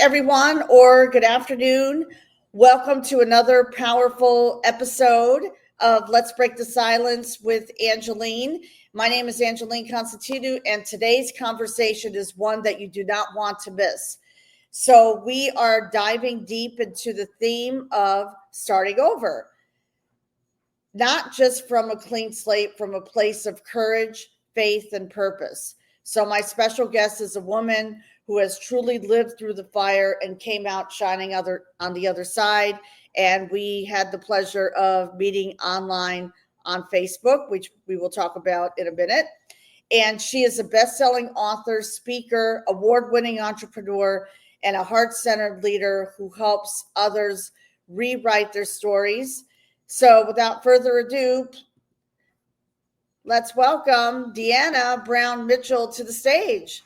everyone, or good afternoon. Welcome to another powerful episode of Let's Break the Silence with Angeline. My name is Angeline Constantino, and today's conversation is one that you do not want to miss. So, we are diving deep into the theme of starting over, not just from a clean slate, from a place of courage, faith, and purpose. So, my special guest is a woman who has truly lived through the fire and came out shining on the other side. And we had the pleasure of meeting online on Facebook, which we will talk about in a minute. And she is a best-selling author, speaker, award-winning entrepreneur, and a heart-centered leader who helps others rewrite their stories. So without further ado, let's welcome Deana Brown Mitchell to the stage.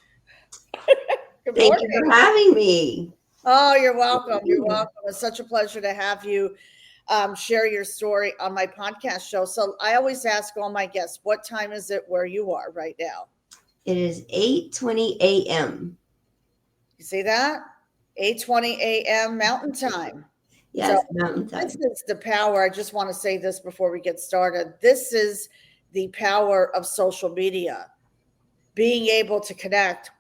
Good morning. Thank you for having me. Oh, you're welcome. You're welcome. It's such a pleasure to have you share your story on my podcast show. So I always ask all my guests, what time is it where you are right now? It is 8:20 a.m. You see that? 8:20 a.m. Mountain Time. Yes, so Mountain Time. This is the power. I just want to say this before we get started. This is the power of social media, being able to connect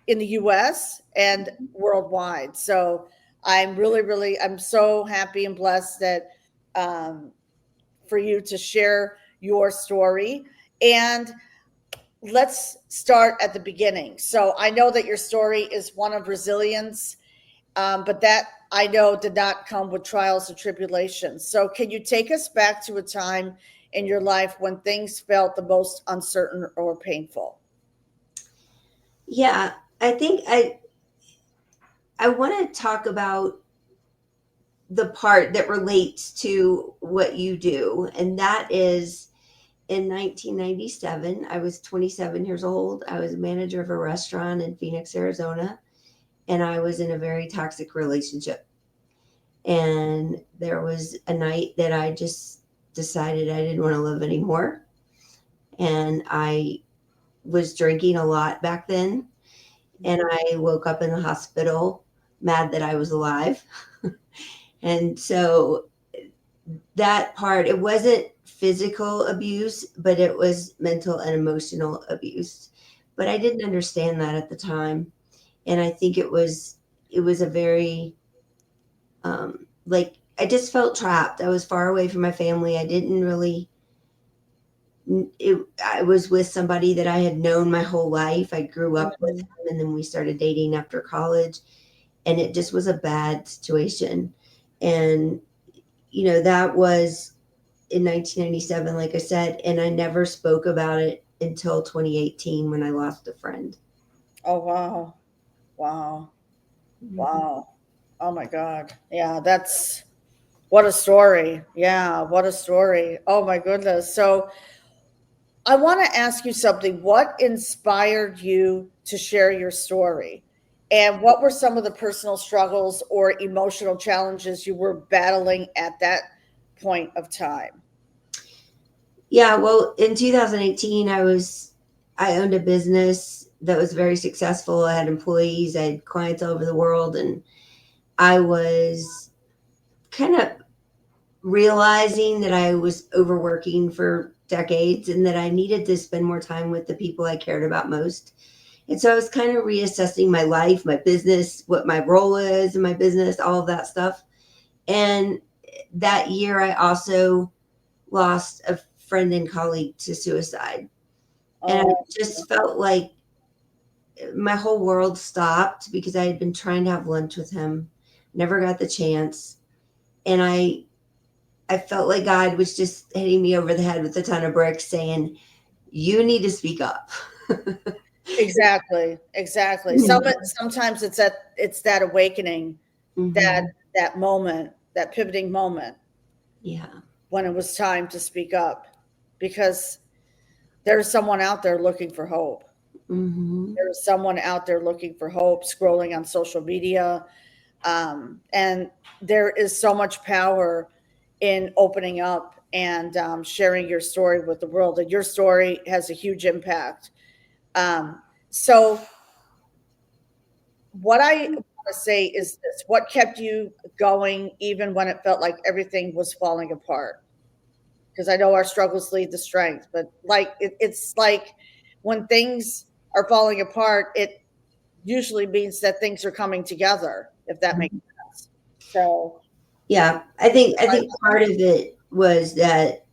in the US and worldwide. So I'm I'm so happy and blessed that for you to share your story. And let's start at the beginning. So I know that your story is one of resilience, but that I know did not come with trials and tribulations. So can you take us back to a time in your life when things felt the most uncertain or painful? Yeah, I think I want to talk about the part that relates to what you do, and that is in 1997. I was 27 years old. I was a manager of a restaurant in Phoenix, Arizona, and I was in a very toxic relationship. And there was a night that I just decided I didn't want to live anymore. And I was drinking a lot back then. And I woke up in the hospital mad that I was alive. And so that part, it wasn't physical abuse, but it was mental and emotional abuse. But I didn't understand that at the time. And I think it was a very, I just felt trapped. I was far away from my family. I didn't really, I was with somebody that I had known my whole life. I grew up with him, and then we started dating after college, and it just was a bad situation. And, that was in 1997, like I said, and I never spoke about it until 2018 when I lost a friend. Oh, wow. Wow. Wow. Oh my God. Yeah, what a story. Yeah, what a story. Oh my goodness. So I want to ask you something. What inspired you to share your story? And what were some of the personal struggles or emotional challenges you were battling at that point of time? Yeah, well, in 2018, I owned a business that was very successful. I had employees, I had clients all over the world, and I was kind of realizing that I was overworking for decades and that I needed to spend more time with the people I cared about most. And so I was kind of reassessing my life, my business, what my role is in my business, all of that stuff. And that year, I also lost a friend and colleague to suicide. And I just felt like my whole world stopped because I had been trying to have lunch with him, never got the chance. And I felt like God was just hitting me over the head with a ton of bricks saying, you need to speak up. Exactly. Sometimes it's that awakening, that moment, that pivoting moment. Yeah. When it was time to speak up, because there's someone out there looking for hope. There's someone out there looking for hope, scrolling on social media. And there is so much power in opening up and sharing your story with the world. And your story has a huge impact. So what I want to say is this: what kept you going even when it felt like everything was falling apart? Because I know our struggles lead to strength, but like it's like when things are falling apart, it usually means that things are coming together, if that makes sense. So Yeah, I think part of it was that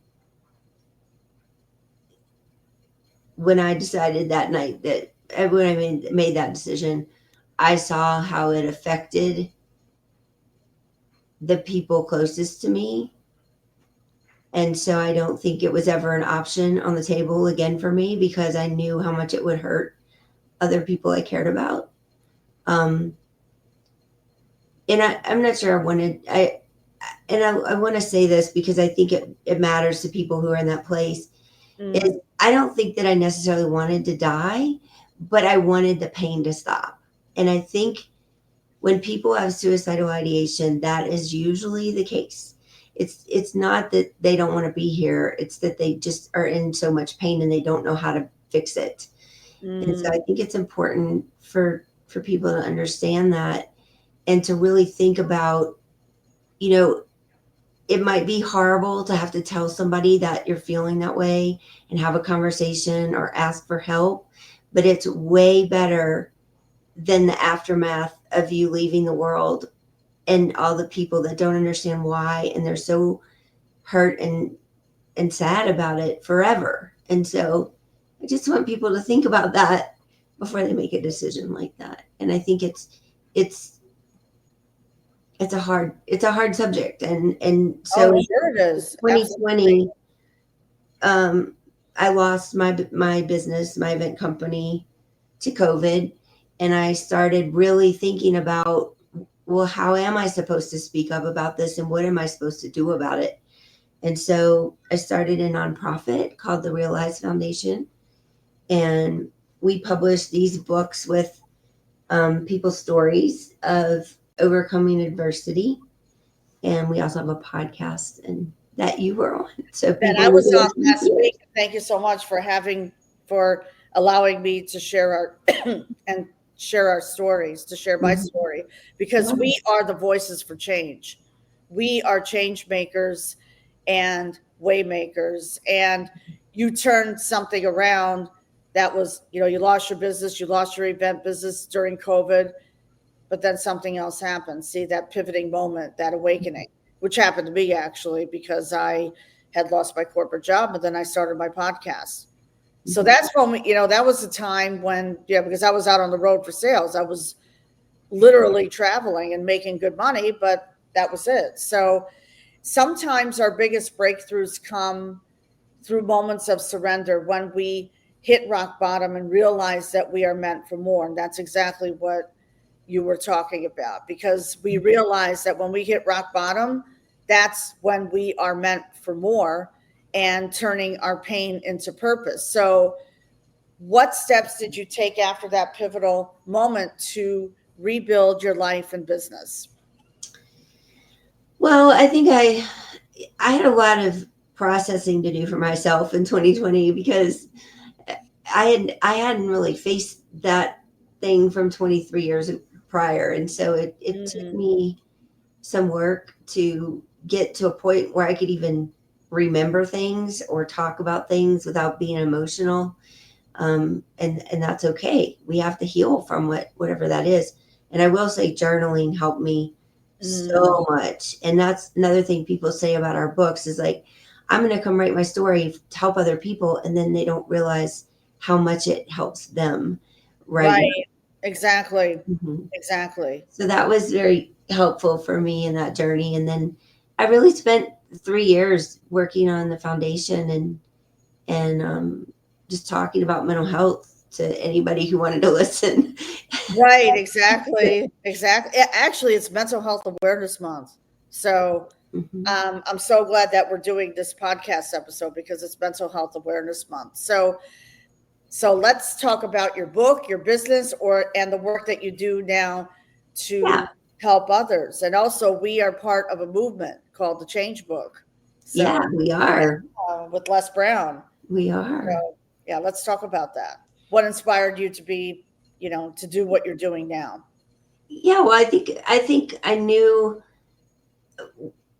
when I decided that night that when I made that decision, I saw how it affected the people closest to me. And so I don't think it was ever an option on the table again for me because I knew how much it would hurt other people I cared about. Um, and I'm not sure I wanted, I want to say this because I think it matters to people who are in that place. mm, Is I don't think that I necessarily wanted to die, but I wanted the pain to stop. And I think when people have suicidal ideation, that is usually the case. It's not that they don't want to be here, it's that they just are in so much pain and they don't know how to fix it. And so mm, I think it's important for people to understand that and to really think about, you know, it might be horrible to have to tell somebody that you're feeling that way and have a conversation or ask for help, but it's way better than the aftermath of you leaving the world and all the people that don't understand why and they're so hurt and sad about it forever. And so I just want people to think about that before they make a decision like that. And I think it's it's a hard subject. And oh, so in sure it is. Absolutely. 2020, um, I lost my business, my event company, to COVID, and I started really thinking about, well, how am I supposed to speak up about this, and what am I supposed to do about it? And so I started a nonprofit called the Realize Foundation, and we publish these books with people's stories of overcoming adversity, and we also have a podcast and that you were on, so That people I will was be able on to listen last to it. week. Thank you so much for allowing me to share our and share our stories, to share my Mhm. story, because Yeah. we are the voices for change. We are change makers and way makers. And you turned something around that was, you lost your business, you lost your event business during COVID, but then something else happened. See that pivoting moment, that awakening, which happened to me actually because I had lost my corporate job, but then I started my podcast. So Mhm. that's when that was the time when, yeah, because I was out on the road for sales. I was literally traveling and making good money, but that was it. So sometimes our biggest breakthroughs come through moments of surrender when we hit rock bottom and realize that we are meant for more. And that's exactly what you were talking about, because we realize that when we hit rock bottom, that's when we are meant for more and turning our pain into purpose. So, what steps did you take after that pivotal moment to rebuild your life and business? Well, I think I had a lot of processing to do for myself in 2020 because I hadn't really faced that thing from 23 years prior, and so it took Mm, me some work to get to a point where I could even remember things or talk about things without being emotional. And that's okay. We have to heal from whatever that is. And I will say, journaling helped me mm, so much. And that's another thing people say about our books is like, I'm going to come write my story to help other people, and then they don't realize how much it helps them writing. right. Exactly. Mhm. Exactly. So that was very helpful for me in that journey. And then I really spent 3 years working on the foundation and just talking about mental health to anybody who wanted to listen. Right, exactly, exactly. Actually, it's Mental Health Awareness Month. So Mhm. I'm so glad that we're doing this podcast episode because it's Mental Health Awareness Month. So let's talk about your book, your business, and the work that you do now Yeah, to help others. And also, we are part of a movement called the Change Book. yeah, So we are. with Les Brown. We are. So yeah, let's talk about that. What inspired you to be, to do what you're doing now? Yeah, well, I think I knew,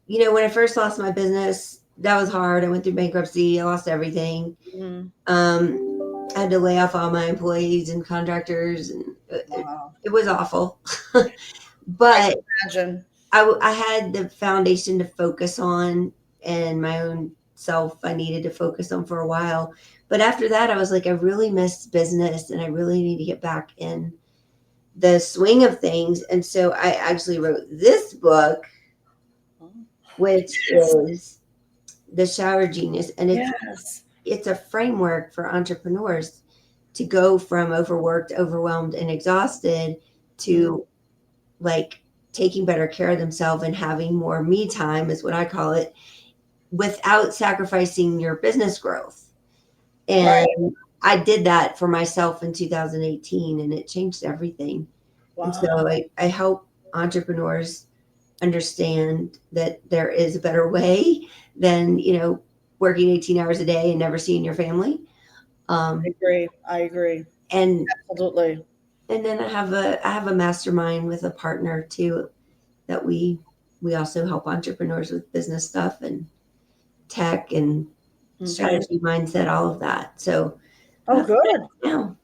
when I first lost my business, that was hard. I went through bankruptcy, I lost everything. Mm, I had to lay off all my employees and contractors, and wow. it was awful. I But can imagine. I had the foundation to focus on, and my own self I needed to focus on for a while. But after that, I was like, I really miss business, and I really need to get back in the swing of things. And so I actually wrote this book, which Yes. is The Shower Genius, and Yes. it's a framework for entrepreneurs to go from overworked, overwhelmed, and exhausted Mm, to like taking better care of themselves and having more me time, is what I call it, without sacrificing your business growth. And right. I did that for myself in 2018, and it changed everything. And Wow. so I help entrepreneurs understand that there is a better way than, working 18 hours a day and never seeing your family. I Um, agree. I agree. and Absolutely. and then I have a mastermind with a partner too, that we also help entrepreneurs with business stuff and tech and Hmm. strategy, mindset, all of that. So Oh, that's what good. I do now.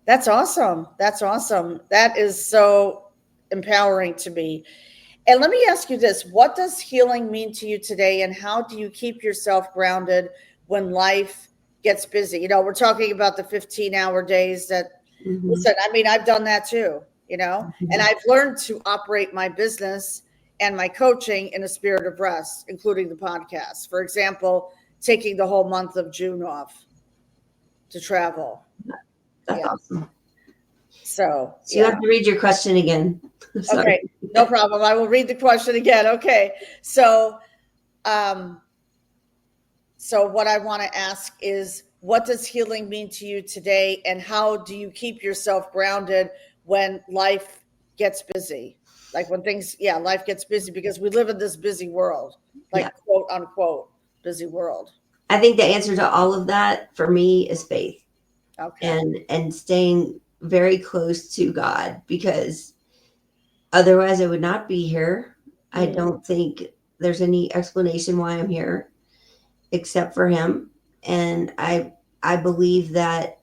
That's awesome. That's awesome. That is so empowering to me. And let me ask you this: what does healing mean to you today, and how do you keep yourself grounded when life gets busy? We're talking about the 15-hour days that, Hmm. listen, I mean, I've done that too, and Hmm. I've learned to operate my business and my coaching in a spirit of rest, including the podcast. For example, taking the whole month of June off to travel. That's Yeah. awesome. So, So you yeah. have to read your question again. Sorry. Okay. No problem. I will read the question again. Okay. Um, So, what I want to ask is, what does healing mean to you today, and how do you keep yourself grounded when life gets busy? Like when things, yeah, life gets busy because we live in this busy world, Yeah. like quote unquote, busy world. I think the answer to all of that for me is faith, Okay. and staying very close to God, because otherwise I would not be here. I Mm, don't think there's any explanation why I'm here except for him. And I believe that,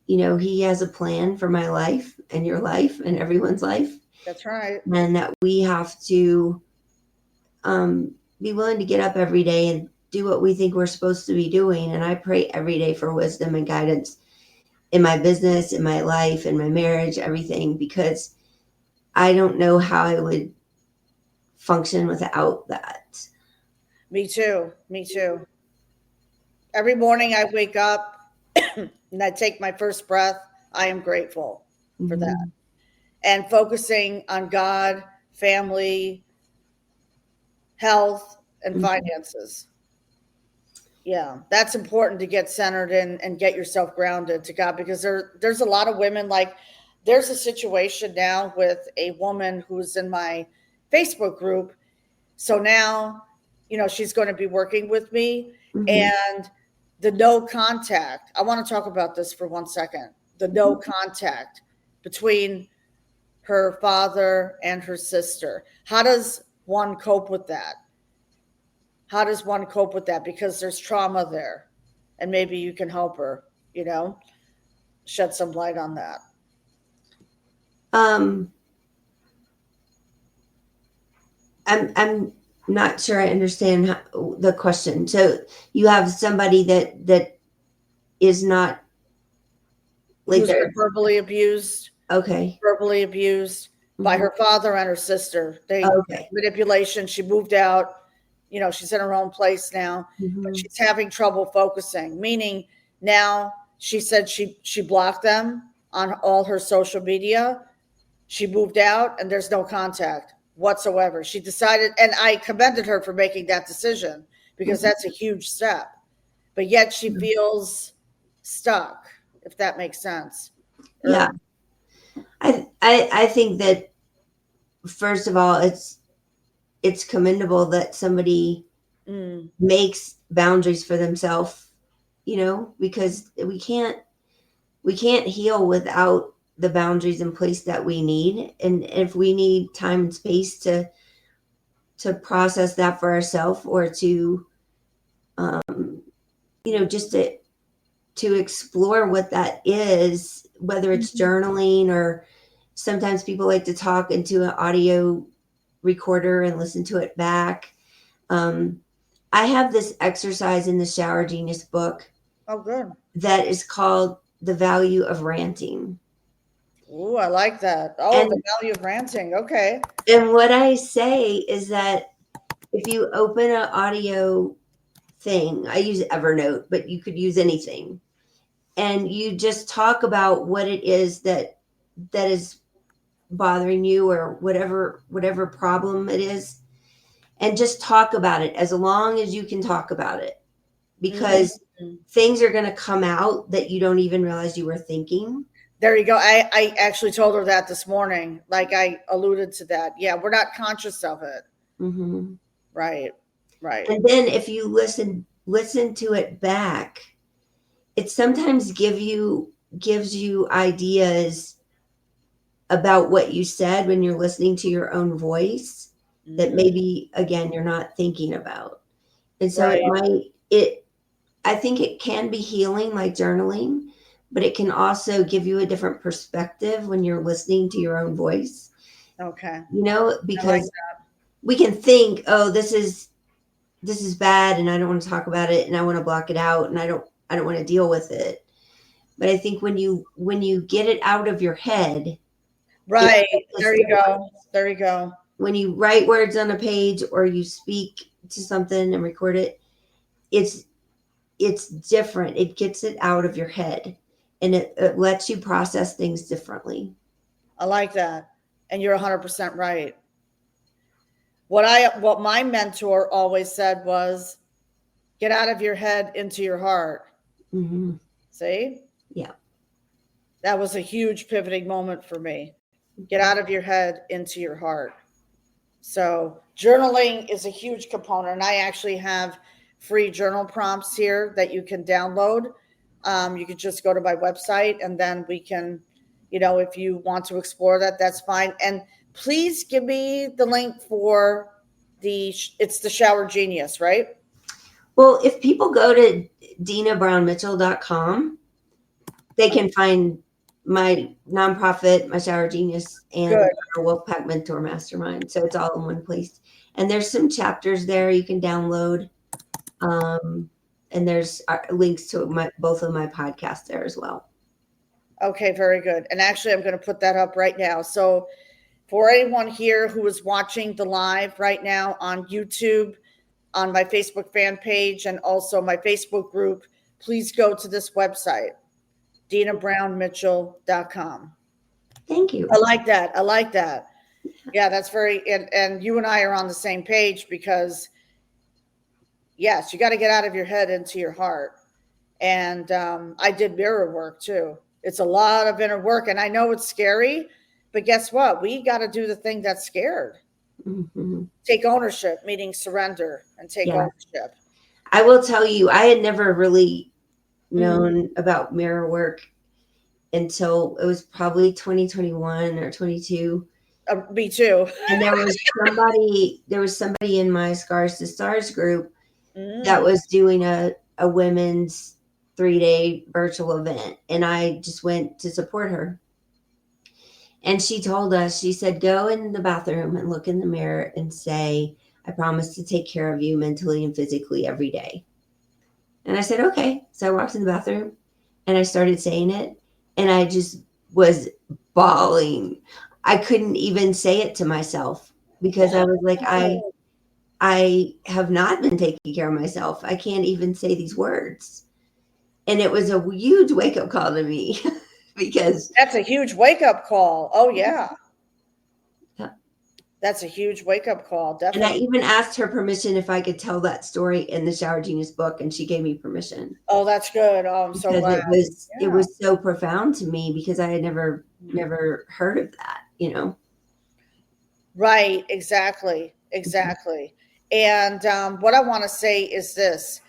he has a plan for my life and your life and everyone's life, that's right. and that we have to be willing to get up every day and do what we think we're supposed to be doing. And I pray every day for wisdom and guidance in my business, in my life, in my marriage, everything, because I don't know how I would function without that. Me too. Me too. Every morning I wake up and I take my first breath. I am grateful for that. Mhm. And focusing on God, family, health, and Mhm. finances. Yeah, that's important to get centered in and get yourself grounded to God, because there's a lot of women, like there's a situation now with a woman who's in my Facebook group. So now, she's going to be working with me, Mhm. and the no contact. I want to talk about this for 1 second. The no Mhm. contact between her father and her sister. How does one cope with that? How does one cope with that? Because there's trauma there, and maybe you can help her, you know, shed some light on that. Um, I'm not sure I understand the question. So you have somebody that is not like Who's they're been okay. verbally abused by Mhm. her father and her sister. They Okay. manipulation. She moved out. She's in her own place now, but Mhm. she's having trouble focusing. Meaning now, she said she blocked them on all her social media. She moved out and there's no contact whatsoever. She decided, and I commended her for making that decision because Mhm. that's a huge step. But yet she feels stuck, if that makes sense. Or, Yeah. I think that, first of all, it's commendable that somebody mm, makes boundaries for themselves, because we can't heal without the boundaries in place that we need. And if we need time and space to process that for ourselves, or to, just to explore what that is, whether it's journaling, or sometimes people like to talk into an audio recorder and listen to it back. I have this exercise in the Shower Genius book. Oh, good. That is called The Value of Ranting. Ooh, I like that. Oh, the value of ranting. Okay. And what I say is that if you open an audio thing, I use Evernote, but you could use anything, and you just talk about what it is that is bothering you, or whatever problem it is, and just talk about it as long as you can talk about it, because things are going to come out that you don't even realize you were thinking. There you go. I actually told her that this morning. Like, I alluded to that. Yeah, we're not conscious of it. Mm-hmm. Right. And then if you listen to it back, it sometimes gives you ideas about what you said when you're listening to your own voice, that maybe, again, you're not thinking about. And so I think it can be healing, like journaling, but it can also give you a different perspective when you're listening to your own voice. Okay. Because we can think, oh, this is bad, and I don't want to talk about it, and I want to block it out, and I don't want to deal with it. But I think when you get it out of your head, right, there you go. When you write words on a page, or you speak to something and record it, it's different. It gets it out of your head, and it lets you process things differently. I like that. And you're 100% right. What my mentor always said was, get out of your head into your heart. Mm-hmm. See? Yeah. That was a huge pivoting moment for me. Get out of your head into your heart. So journaling is a huge component. And I actually have free journal prompts here that you can download. You could just go to my website, and then we can, if you want to explore that, that's fine. And please give me the link for it's the Shower Genius, right? Well, if people go to deanabrownmitchell.com, they can find my nonprofit, my Shower Genius, and our Wolfpack Mentor Mastermind. So it's all in one place. And there's some chapters there you can download. And there's links to both of my podcasts there as well. Okay, very good. And actually, I'm going to put that up right now. So for anyone here who is watching the live right now on YouTube, on my Facebook fan page, and also my Facebook group, please go to this website, DeanaBrownMitchell.com. Thank you. I like that. Yeah, that's very, and you and I are on the same page, because yes, you got to get out of your head into your heart. And I did mirror work too. It's a lot of inner work, and I know it's scary, but guess what? We got to do the thing that's scared. Mm-hmm. Take ownership, meaning surrender, and take ownership. I will tell you, I had never really known about mirror work until it was probably 2021 or 22. Me too. And there was somebody in my Scars to Stars group that was doing a women's 3-day virtual event, and I just went to support her. And she told us, she said, go in the bathroom and look in the mirror and say, I promise to take care of you mentally and physically every day. And I said, okay. So I walked in the bathroom and I started saying it, and I just was bawling. I couldn't even say it to myself, because I was like, I have not been taking care of myself. I can't even say these words. And it was a huge wake-up call to me. Because that's a huge wake-up call. Oh yeah. That's a huge wake-up call, definitely. And I even asked her permission if I could tell that story in the Shower Genius book, and she gave me permission. Oh, that's good. Oh, I'm so glad. It was so profound to me, because I had never heard of that, Right, exactly. And what I want to say is this.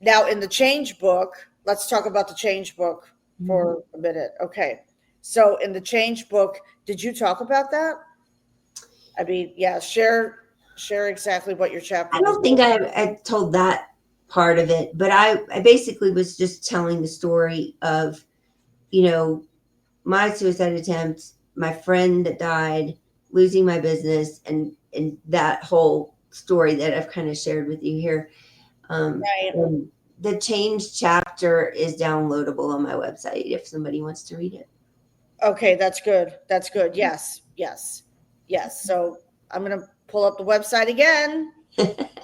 Now, in the Change book, let's talk about the Change book for a minute. Okay. So in the change book, did you talk about that? I mean, yeah, share exactly what your chapter I was. don't think I told that part of it, but I basically was just telling the story of, you know, my suicide attempt, my friend that died, losing my business, and that whole story that I've kind of shared with you here. Right. And the change chapter is downloadable on my website if somebody wants to read it. Okay, that's good. That's good. Yes, yes, yes. So I'm going to pull up the website again.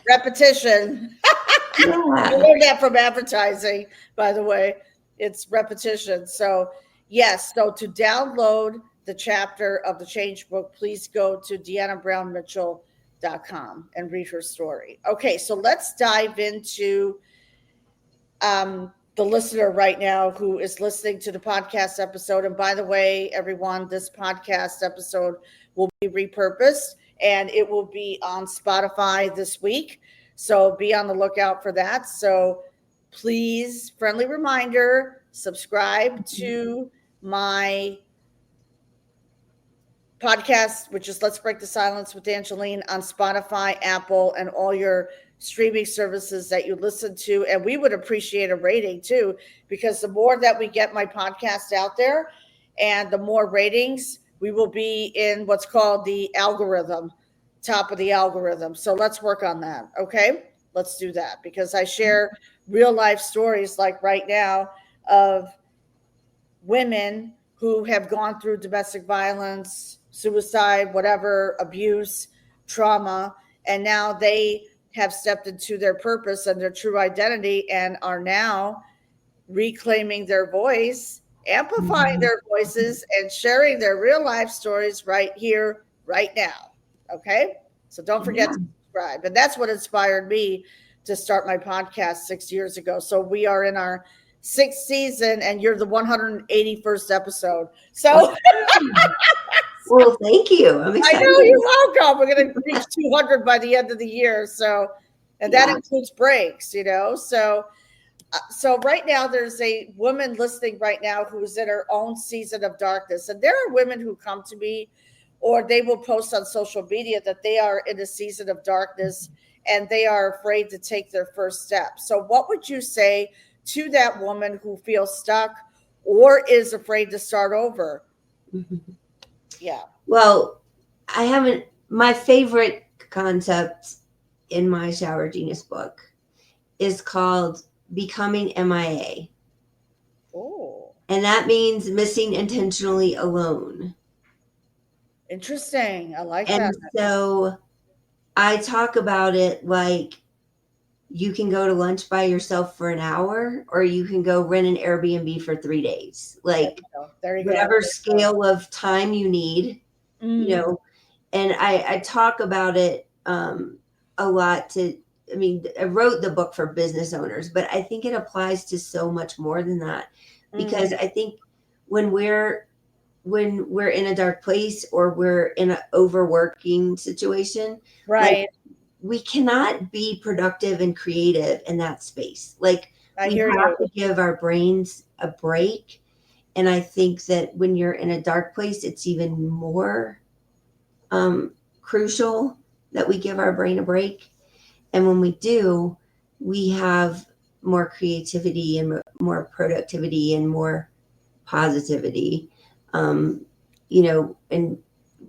Repetition. I Yeah. learned that from advertising, by the way. It's repetition. So, yes. So, to download the chapter of the change book, please go to deannabrownmitchell.com and read her story. Okay. So, let's dive into the listener right now who is listening to the podcast episode. And by the way, everyone, this podcast episode will be repurposed and it will be on Spotify this week. So be on the lookout for that. So please, friendly reminder, subscribe to my podcast, which is Let's Break the Silence with Angeline on Spotify, Apple, and all your streaming services that you listen to. And we would appreciate a rating too, because the more that we get my podcast out there and the more ratings, we will be in what's called the algorithm, top of the algorithm. So let's work on that. Okay. Let's do that because I share real life stories like right now of women who have gone through domestic violence, suicide, whatever, abuse, trauma, and now they have stepped into their purpose and their true identity and are now reclaiming their voice, amplifying their voices, and sharing their real life stories right here, right now. Okay? So don't forget Yeah. to subscribe. And that's what inspired me to start my podcast 6 years ago. So we are in our sixth season, and you're the 181st episode. So Well, thank you. I'm I excited. know, you're welcome. We're going to reach 200 by the end of the year. So, and that Yeah. includes breaks, you know. So right now there's a woman listening right now who's in her own season of darkness, and there are women who come to me or they will post on social media that they are in a season of darkness and they are afraid to take their first step. So what would you say to that woman who feels stuck or is afraid to start over? Mhm. Yeah. Well, I haven't. My favorite concept in my Shower Genius book is called Becoming MIA. Oh, And that means missing intentionally alone. interesting. I like And that. so I talk about it like you can go to lunch by yourself for an hour, or you can go rent an Airbnb for 3 days. There Like you go. There you go. whatever scale of time you need, you Mm, know. And I talk about it a lot to, I mean, I wrote the book for business owners, but I think it applies to so much more than that because I think when we're in a dark place or we're in an overworking situation, like right. we cannot be productive and creative in that space. Like I we hear have you. to give our brains a break. And I think that when you're in a dark place, it's even more crucial that we give our brain a break. And when we do, we have more creativity and more productivity and more positivity. Um, and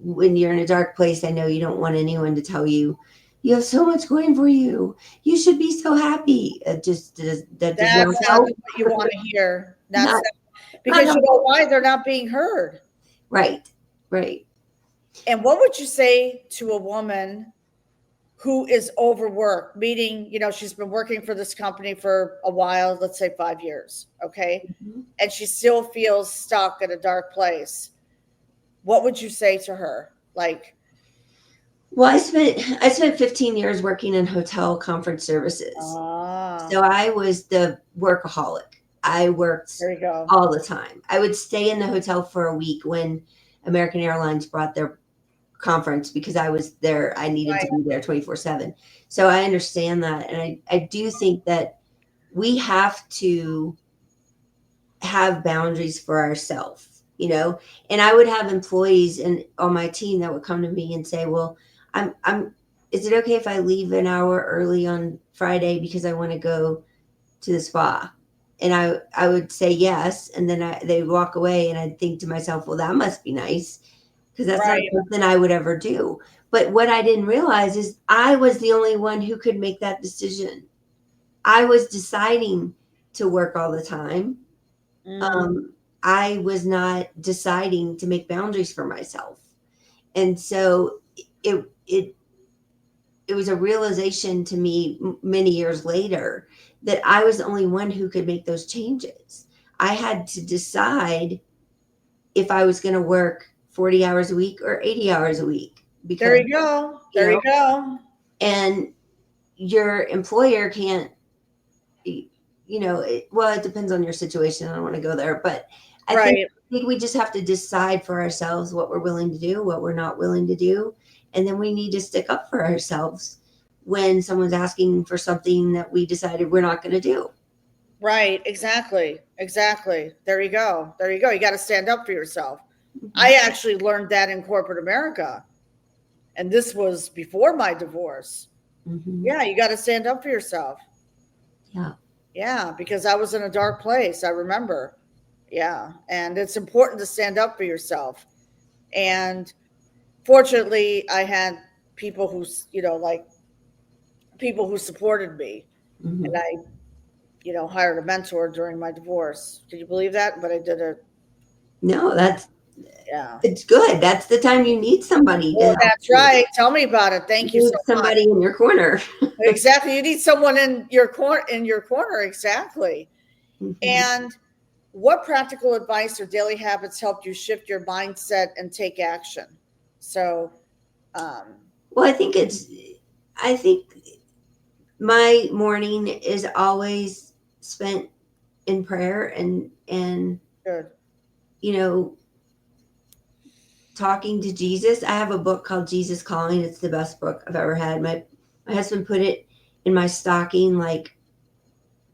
when you're in a dark place, I know you don't want anyone to tell you, you have so much going for you. You should be so happy. That does not That's not help. what you want to hear. Not, not Because you know helpful. why? They're not being heard. Right, right. And what would you say to a woman who is overworked, meaning, she's been working for this company for a while, let's say 5 years, okay? Mhm. And she still feels stuck in a dark place. What would you say to her? Like, Well, I spent 15 years working in hotel conference services. So I was the workaholic. I worked there you go. all the time. I would stay in the hotel for a week when American Airlines brought their conference because I was there. I needed to Right. be there 24/7. So I understand that. And I do think that we have to have boundaries for ourselves. you know. And I would have employees and on my team that would come to me and say, well, I'm is it okay if I leave an hour early on Friday because I want to go to the spa? And I would say yes, and then they'd walk away, and I'd think to myself, well, that must be nice, because that's not Right. something I would ever do. But what I didn't realize is I was the only one who could make that decision. I was deciding to work all the time. Mm, I was not deciding to make boundaries for myself. And so it it was a realization to me many years later that I was the only one who could make those changes. I had to decide if I was going to work 40 hours a week or 80 hours a week there because, you go. you There you know, go. and your employer can't, well, it depends on your situation. I don't want to go there, but Right. I think we just have to decide for ourselves what we're willing to do, what we're not willing to do. And then we need to stick up for ourselves when someone's asking for something that we decided we're not going to do. Right. Exactly. Exactly. There you go. There you go. You got to stand up for yourself. Mhm. I actually learned that in corporate America. And this was before my divorce. Mhm. Yeah, you got to stand up for yourself. Yeah. Yeah, because I was in a dark place. I remember. Yeah. And it's important to stand up for yourself. And fortunately, I had people who, like people who supported me. And Mhm. I, hired a mentor during my divorce. Can you believe that? But I did it. No, Yeah. it's good. That's the time you need somebody to Well, help that's you. right. Tell me about it. You Thank you so need much. somebody in your corner. Exactly. You need someone in your corner. In your corner. Exactly. Mhm. And what practical advice or daily habits helped you shift your mindset and take action? So, um, Well, I think my morning is always spent in prayer and good. you know talking to Jesus. I have a book called Jesus Calling. It's the best book I've ever had. My husband put it in my stocking like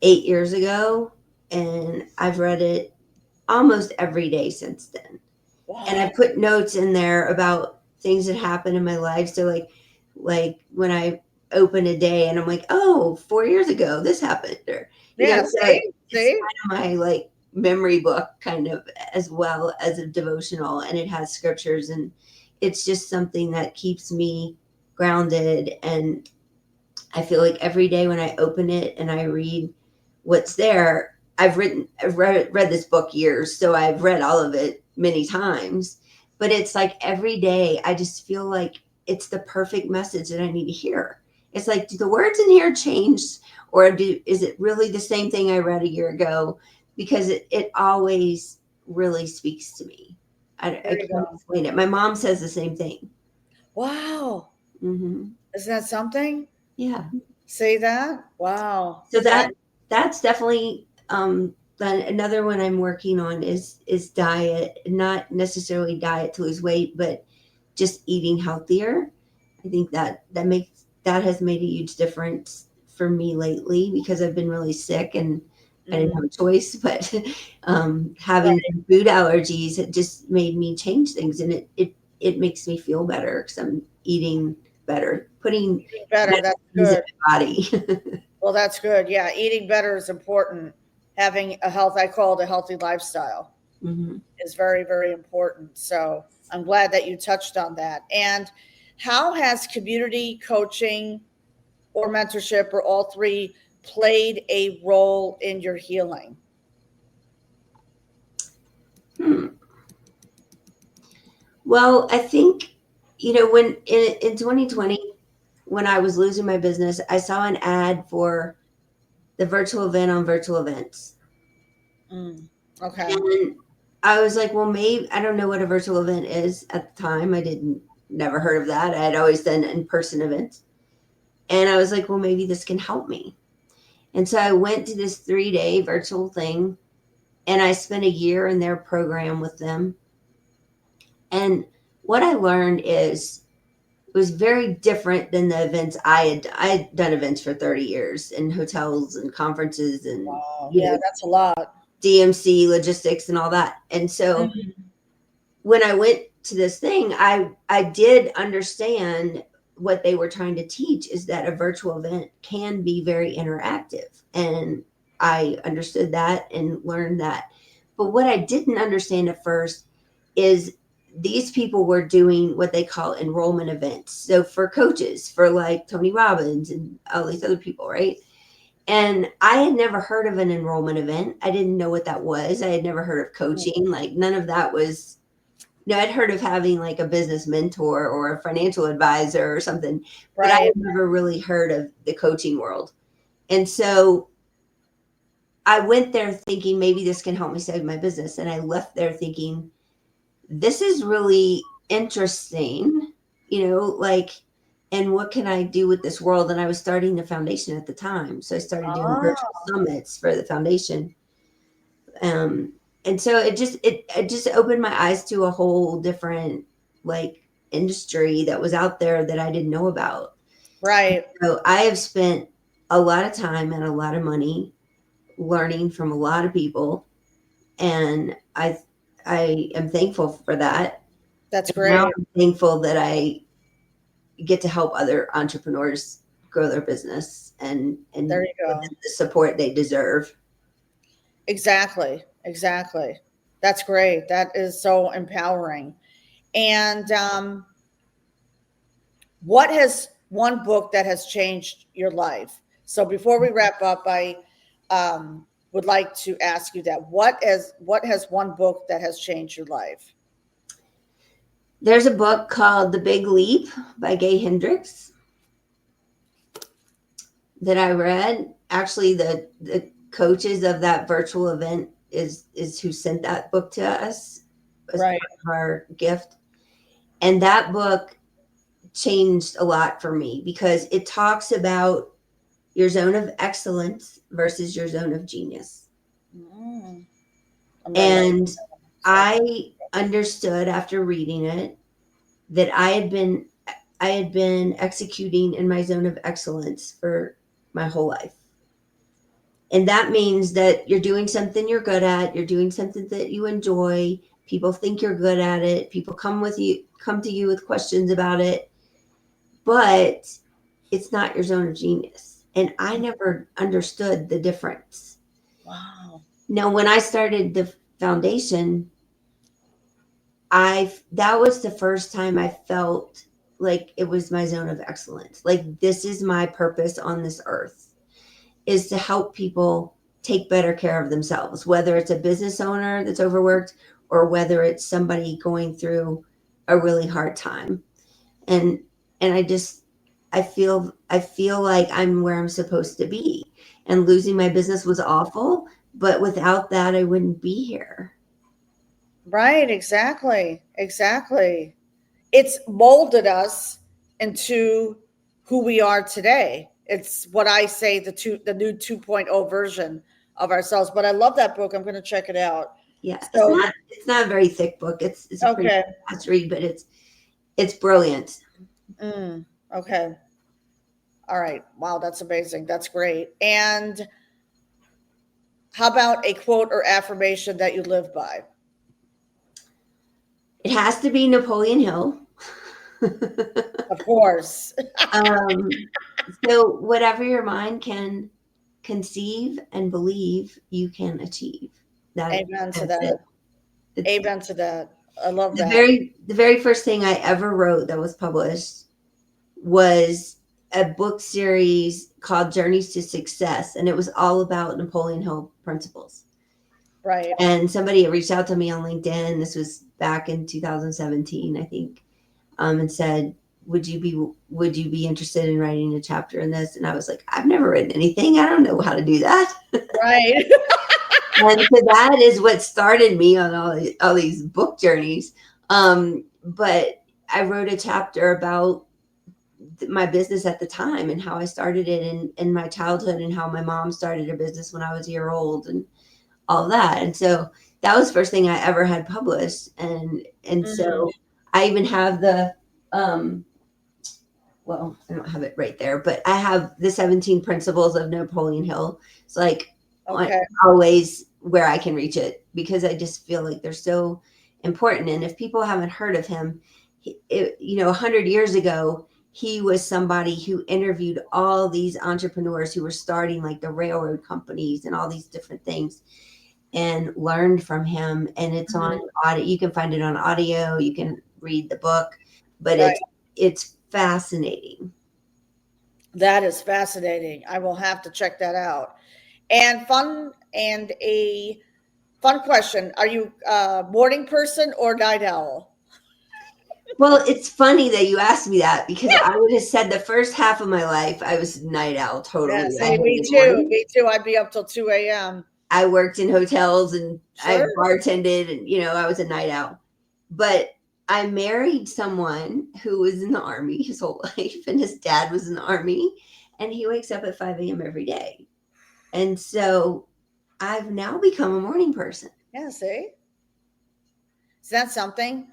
8 years ago, and I've read it almost every day since then. And I Wow. put notes in there about things that happened in my life. So like when I open a day and I'm like, oh, 4 years ago this happened, or Yeah. so See? it's See? kind of my like memory book kind of, as well as a devotional, and it has scriptures, and it's just something that keeps me grounded. And I feel like every day when I open it and I read what's there, I've read this book years, so I've read all of it many times. But it's like every day I just feel like it's the perfect message that I need to hear. It's like, do the words in here change, or is it really the same thing I read a year ago? Because it always really speaks to me. There I you can't go. explain it. My mom says the same thing. Wow. Hmm. Isn't that something? Yeah. Say that? Wow. So That, that's definitely then another one I'm working on is diet, not necessarily diet to lose weight, but just eating healthier. I think that has made a huge difference for me lately because I've been really sick and I didn't mm, have a choice. But having right. some food allergies, it just made me change things, and it makes me feel better because I'm eating better, putting Eating better. better That's things in good. my body. Well, that's good. Yeah. Eating better is important. Having a health, I call it a healthy lifestyle, Hmm. is very, very important. So I'm glad that you touched on that. And how has community coaching or mentorship or all three played a role in your healing? Hmm. Well, I think, when in 2020, when I was losing my business, I saw an ad for the virtual event on virtual events. Mm, okay. And I was like, well, maybe I don't know what a virtual event is at the time. I didn't never heard of that. I had always done in-person events. And I was like, well, maybe this can help me. And so I went to this 3-day virtual thing, and I spent a year in their program with them. And what I learned is it was very different than the events I had done events for 30 years in hotels and conferences and Wow. you Yeah, know that's a lot. DMC logistics and all that. And so Mhm. when I went to this thing, I did understand what they were trying to teach is that a virtual event can be very interactive. And I understood that and learned that. But what I didn't understand at first is these people were doing what they call enrollment events. So for coaches, for like Tony Robbins and all these other people, right? And I had never heard of an enrollment event. I didn't know what that was. I had never heard of coaching. Like none of that was, I'd heard of having like a business mentor or a financial advisor or something, but I Right. had never really heard of the coaching world. And so I went there thinking maybe this can help me save my business. And I left there thinking, this is really interesting, like, and what can I do with this world? And I was starting the foundation at the time. So I started doing Oh, virtual summits for the foundation. Um, and so it just opened my eyes to a whole different like industry that was out there that I didn't know about. right. So I have spent a lot of time and a lot of money learning from a lot of people, and I am thankful for that. That's And now great. I'm thankful that I get to help other entrepreneurs grow their business and There you give go. them the support they deserve. Exactly. Exactly. That's great. That is so empowering. And what has one book that has changed your life? So before we wrap up, I would like to ask you that what has one book that has changed your life? There's a book called The Big Leap by Gay Hendricks that I read. Actually, the coaches of that virtual event is who sent that book to us as Right. part of our gift. And that book changed a lot for me because it talks about your zone of excellence versus your zone of genius. Mm, I'm writing that. And So, I understood after reading it that I had been executing in my zone of excellence for my whole life. And that means that you're doing something you're good at, you're doing something that you enjoy, people think you're good at it, people come to you with questions about it, but it's not your zone of genius. And I never understood the difference. wow. Now, when I started the foundation, I that was the first time I felt like it was my zone of excellence. Like this is my purpose on this earth is to help people take better care of themselves, whether it's a business owner that's overworked or whether it's somebody going through a really hard time. And and I feel like I'm where I'm supposed to be. And losing my business was awful, but without that I wouldn't be here. Right, exactly. Exactly. It's molded us into who we are today. It's what I say the new 2.0 version of ourselves. But I love that book. I'm going to check it out. Yeah, So, it's not a very thick book. It's a pretty okay. fast read, but it's brilliant. Mm, okay. All right. Wow, that's amazing. That's great. And how about a quote or affirmation that you live by? It has to be Napoleon Hill. Of course. um, so whatever your mind can conceive and believe, you can achieve. Amen to That's it. that. It's Amen to that. I love the that. very first thing I ever wrote that was published was a book series called Journeys to Success, and it was all about Napoleon Hill principles. Right. And somebody had reached out to me on LinkedIn. This was back in 2017, I think, and said, would you be interested in writing a chapter in this? And I was like, I've never written anything. I don't know how to do that. Right. And so that is what started me on all these book journeys. But I wrote a chapter about my business at the time and how I started it in my childhood and how my mom started a business when I was a year old and all that. And so that was the first thing I ever had published. And Mhm. so I even have the well, I don't have it right there, but I have the 17 principles of Napoleon Hill. It's like Okay. always where I can reach it because I just feel like they're so important. And if people haven't heard of him, 100 years ago, he was somebody who interviewed all these entrepreneurs who were starting like the railroad companies and all these different things, and learned from him. And it's on audio. You can find it on audio. You can read the book, but Right. it's fascinating. That is fascinating. I will have to check that out. And a fun question: are you a morning person or night owl? Well, it's funny that you asked me that, because I would have said the first half of my life I was night owl Yeah, totally. I see, me hated too. morning. Me too. I'd be up till 2 a.m. I worked in hotels and I Sure. bartended, and I was a night owl. But I married someone who was in the army his whole life, and his dad was in the army, and he wakes up at 5 a.m. every day. And so I've now become a morning person. Yeah, see? Is that something?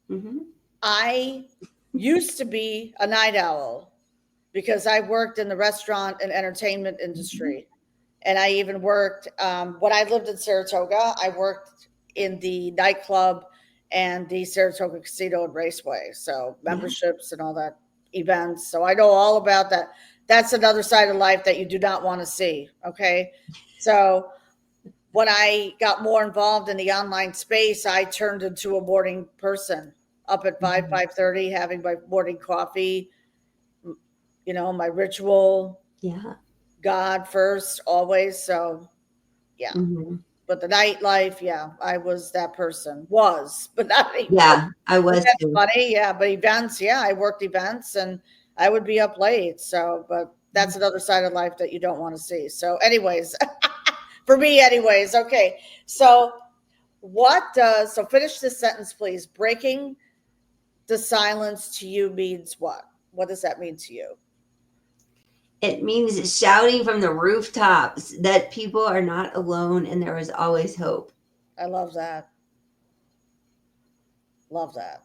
Hmm. I used to be a night owl because I worked in the restaurant and entertainment industry. And I even worked, when I lived in Saratoga, I worked in the nightclub and the Saratoga Casino and Raceway. So Yeah. memberships and all that events. So I know all about that. That's another side of life that you do not want to see. Okay. So when I got more involved in the online space, I turned into a morning person, up at 5, Mhm. 5:30, having my morning coffee, my ritual, Yeah. God first, always. So yeah. Hmm. But the nightlife, yeah, I was that person. But not anymore. Yeah, I But was that's too. funny. Yeah. But events, yeah, I worked events and I would be up late. So, but that's another side of life that you don't want to see. So, anyways, for me, anyways. Okay. So, so finish this sentence, please. Breaking the silence to you means what? What does that mean to you? It means shouting from the rooftops that people are not alone and there is always hope. I love that. Love that.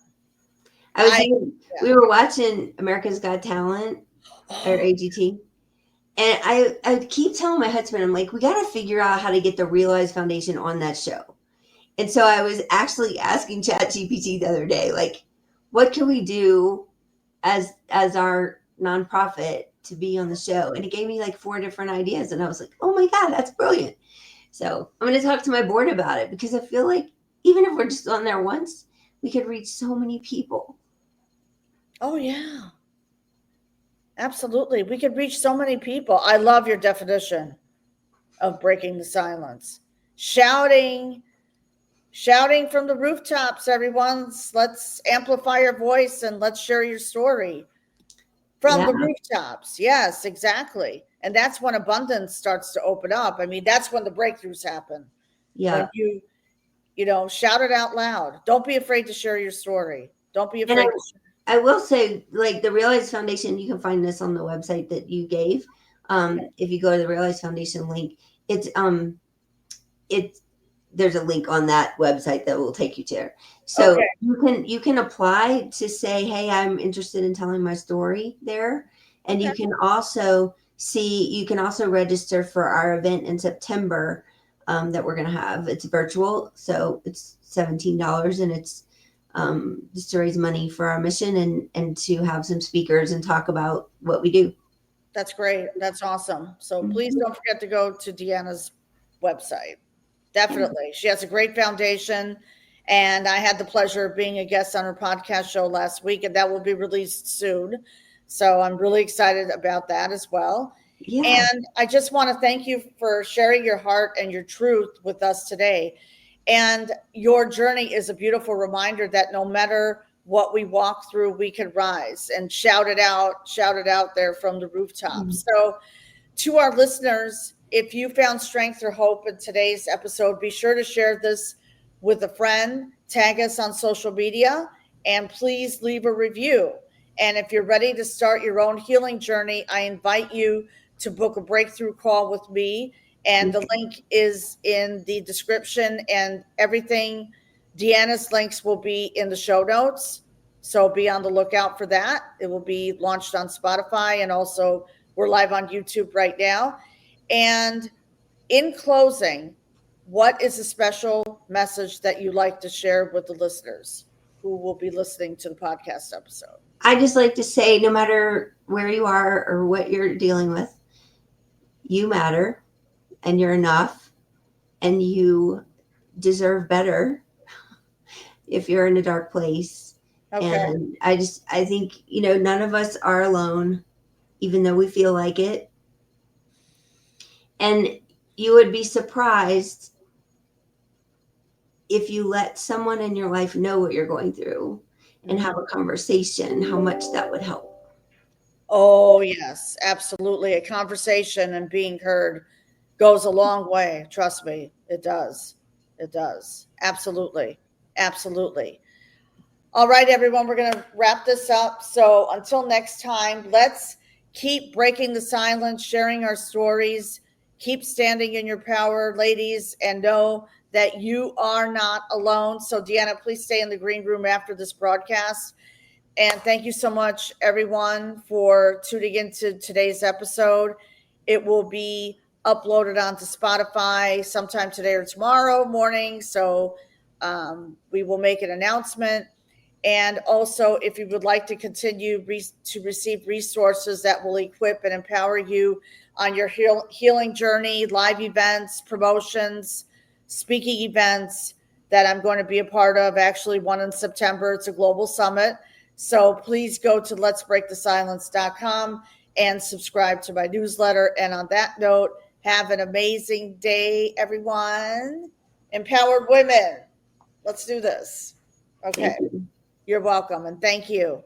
I was I, doing, we yeah. were watching America's Got Talent, or Oh, AGT. And I keep telling my husband, I'm like, we got to figure out how to get the Realize Foundation on that show. And so I was actually asking ChatGPT the other day, like, what can we do as our nonprofit to be on the show? And it gave me like 4 different ideas, and I was like, oh my god, that's brilliant. So I'm going to talk to my board about it, because I feel like even if we're just on there once, we could reach so many people. oh yeah. Absolutely. We could reach so many people. I love your definition of breaking the silence. Shouting, shouting from the rooftops, everyone. Let's amplify your voice and let's share your story from Yeah, the rooftops. Yes, exactly. And that's when abundance starts to open up. I mean, that's when the breakthroughs happen. When yeah. you shout it out loud. Don't be afraid to share your story. Don't be And afraid to share. I will say, like, the Realize Foundation, you can find this on the website that you gave. If you go to the Realize Foundation link, it's it's there's a link on that website that will take you there. So Okay. you can apply to say, hey, I'm interested in telling my story there. And Okay. you can also register for our event in September, that we're going to have. It's virtual, so it's $17, and it's just to raise money for our mission, and to have some speakers and talk about what we do. That's great. That's awesome. So please Mhm. don't forget to go to Deanna's website. Definitely. She has a great foundation. And I had the pleasure of being a guest on her podcast show last week, and that will be released soon. So I'm really excited about that as well. Yeah. And I just want to thank you for sharing your heart and your truth with us today. And your journey is a beautiful reminder that no matter what we walk through, we can rise and shout it out there from the Mhm. rooftops. So, to our listeners, if you found strength or hope in today's episode, be sure to share this with a friend, tag us on social media, and please leave a review. And if you're ready to start your own healing journey, I invite you to book a breakthrough call with me. And the link is in the description, and everything. Deanna's links will be in the show notes. So be on the lookout for that. It will be launched on Spotify, and also we're live on YouTube right now. And in closing, what is a special message that you like to share with the listeners who will be listening to the podcast episode? I just like to say, no matter where you are or what you're dealing with, you matter and you're enough and you deserve better if you're in a dark place. Okay. And I think, none of us are alone, even though we feel like it. And you would be surprised if you let someone in your life know what you're going through and have a conversation, how much that would help. Oh, yes, absolutely. A conversation and being heard goes a long way. Trust me, it does. It does. Absolutely. Absolutely. All right, everyone, we're going to wrap this up. So until next time, let's keep breaking the silence, sharing our stories, keep standing in your power, ladies, and know that you are not alone. So, Deanna, please stay in the green room after this broadcast. And thank you so much, everyone, for tuning into today's episode. It will be uploaded onto Spotify sometime today or tomorrow morning. So we will make an announcement. And also, if you would like to continue to receive resources that will equip and empower you on your healing journey, live events, promotions, speaking events that I'm going to be a part of, actually one in September. It's a global summit. So please go to letsbreakthesilence.com and subscribe to my newsletter. And on that note, have an amazing day, everyone. Empowered women. Let's do this. Okay. Thank you. You're welcome. And thank you.